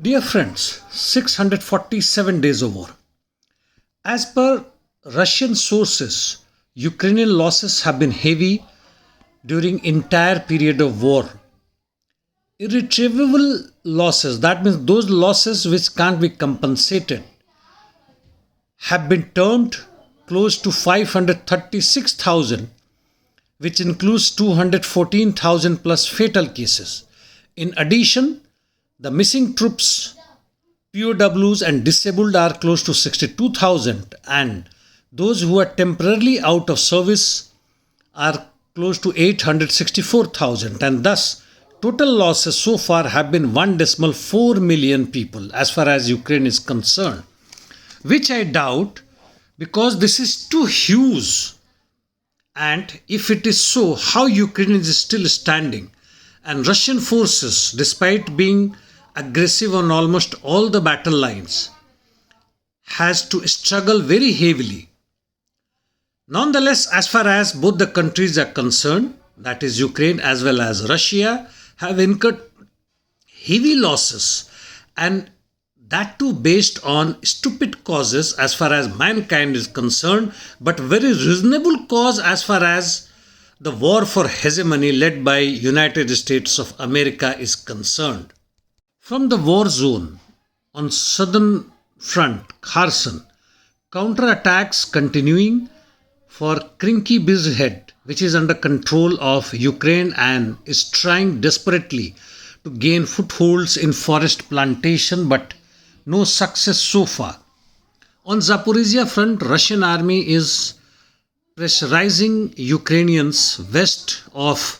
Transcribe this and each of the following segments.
Dear friends, 647 days of war. As per Russian sources, Ukrainian losses have been heavy during entire period of war. Irretrievable losses, that means those losses which can't be compensated, have been termed close to 536,000, which includes 214,000 plus fatal cases. In addition, the missing troops, POWs and disabled are close to 62,000, and those who are temporarily out of service are close to 864,000, and thus total losses so far have been 1.4 million people as far as Ukraine is concerned, which I doubt, because this is too huge. And if it is so, how Ukraine is still standing? And Russian forces, despite being aggressive on almost all the battle lines, has to struggle very heavily. Nonetheless, as far as both the countries are concerned, that is Ukraine as well as Russia, have incurred heavy losses, and that too based on stupid causes as far as mankind is concerned, but very reasonable cause as far as the war for hegemony led by United States of America is concerned. From the war zone on southern front, Kherson, counterattacks continuing for Krinky Bizhead, which is under control of Ukraine and is trying desperately to gain footholds in forest plantation, but no success so far. On Zaporizhia front, Russian army is pressurizing Ukrainians west of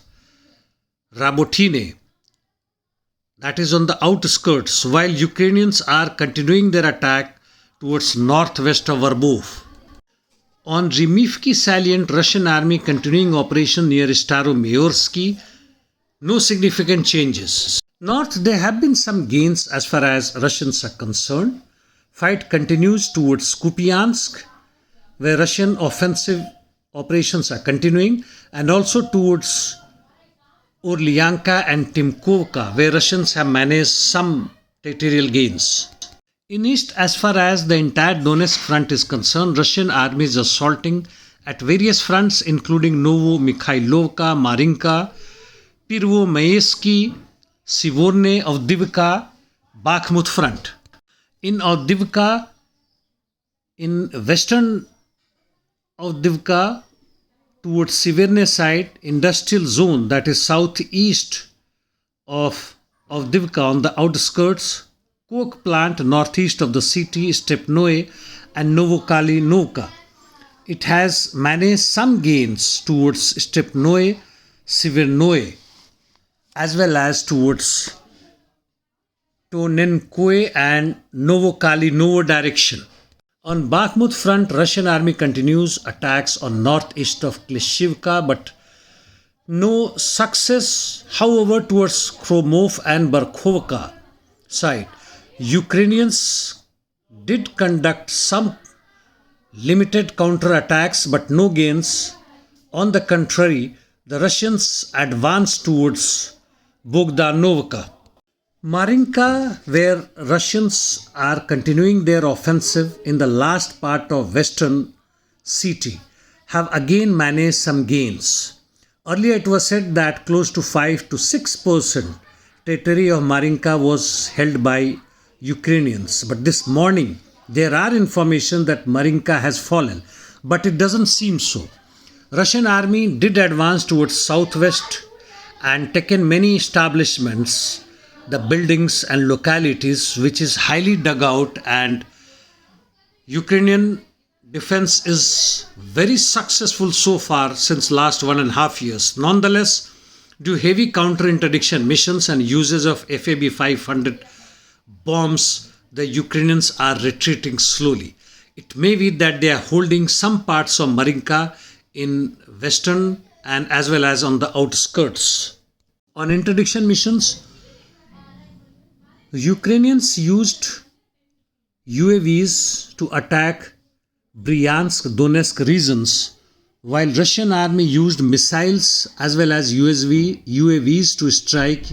Rabotine, that is on the outskirts, while Ukrainians are continuing their attack towards northwest of Verbov. On Rimivki salient, Russian army continuing operation near Staromayorsky, no significant changes. North, there have been some gains as far as Russians are concerned. Fight continues towards Kupyansk, where Russian offensive operations are continuing, and also towards Orlyanka and Timkovka, where Russians have managed some territorial gains. In east, as far as the entire Donetsk front is concerned, Russian army is assaulting at various fronts including Novo-Mikhailovka, Marinka, Pirvo-Mayeski, Sivorne, Avdiivka, Bakhmut front. In Avdiivka, in western Avdiivka, towards Sivorne side, industrial zone, that is southeast of Avdiivka on the outskirts, coke plant northeast of the city, Stepnoe and Novokalinovka. It has managed some gains towards Stepnoe, Sivernoe, as well as towards Tonenkoe and Novokalinovo direction. On Bakhmut front, Russian army continues attacks on northeast of Klishivka, but no success. However, towards Kromov and Barkhovka side, Ukrainians did conduct some limited counterattacks, but no gains. On the contrary, the Russians advanced towards Bogdanovka. Marinka, where Russians are continuing their offensive in the last part of western city, have again managed some gains. Earlier it was said that close to 5 to 6% territory of Marinka was held by Ukrainians, but this morning there are information that Marinka has fallen, but it doesn't seem so. Russian army did advance towards southwest and taken many establishments, the buildings and localities, which is highly dug out, and Ukrainian defense is very successful so far since last 1.5 years. Nonetheless, due heavy counter-interdiction missions and uses of FAB 500 bombs, the Ukrainians are retreating slowly. It may be that they are holding some parts of Marinka in western and as well as on the outskirts. On interdiction missions, the Ukrainians used UAVs to attack Bryansk, Donetsk regions, while Russian army used missiles as well as UAVs to strike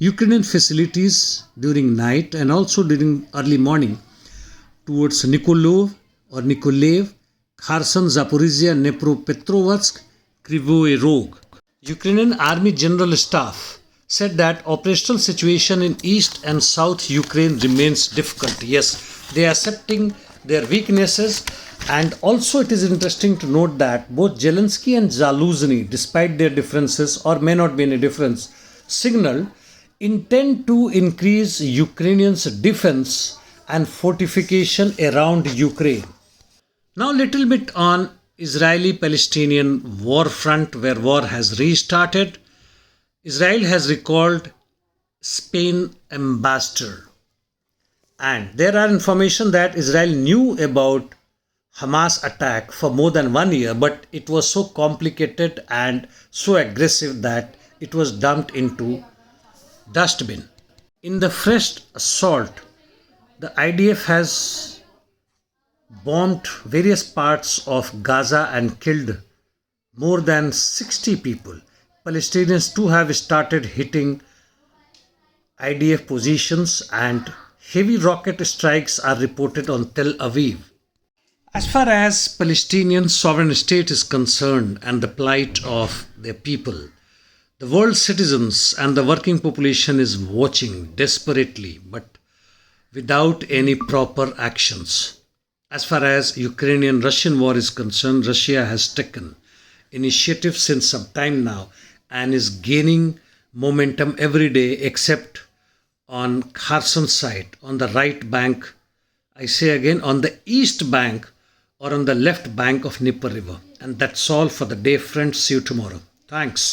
Ukrainian facilities during night and also during early morning towards Nikolaev, Kherson, Zaporizhia, Dnepropetrovsk, Kryvyi Rog. Ukrainian Army General Staff said that operational situation in east and south Ukraine remains difficult. Yes, they are accepting their weaknesses, and also it is interesting to note that both Zelensky and Zaluzny, despite their differences or may not be any difference, signaled intent to increase Ukrainians' defense and fortification around Ukraine. Now, little bit on Israeli-Palestinian war front, where war has restarted. Israel has recalled Spain ambassador, and there are information that Israel knew about Hamas attack for more than 1 year, but it was so complicated and so aggressive that it was dumped into dustbin. In the fresh assault, the IDF has bombed various parts of Gaza and killed more than 60 people. Palestinians too have started hitting IDF positions, and heavy rocket strikes are reported on Tel Aviv. As far as Palestinian sovereign state is concerned and the plight of their people, the world citizens and the working population is watching desperately but without any proper actions. As far as Ukrainian-Russian war is concerned, Russia has taken initiative since some time now and is gaining momentum every day except on Kherson side, on the right bank, I say again, on the east bank or on the left bank of Dnieper River. And that's all for the day, friends. See you tomorrow. Thanks.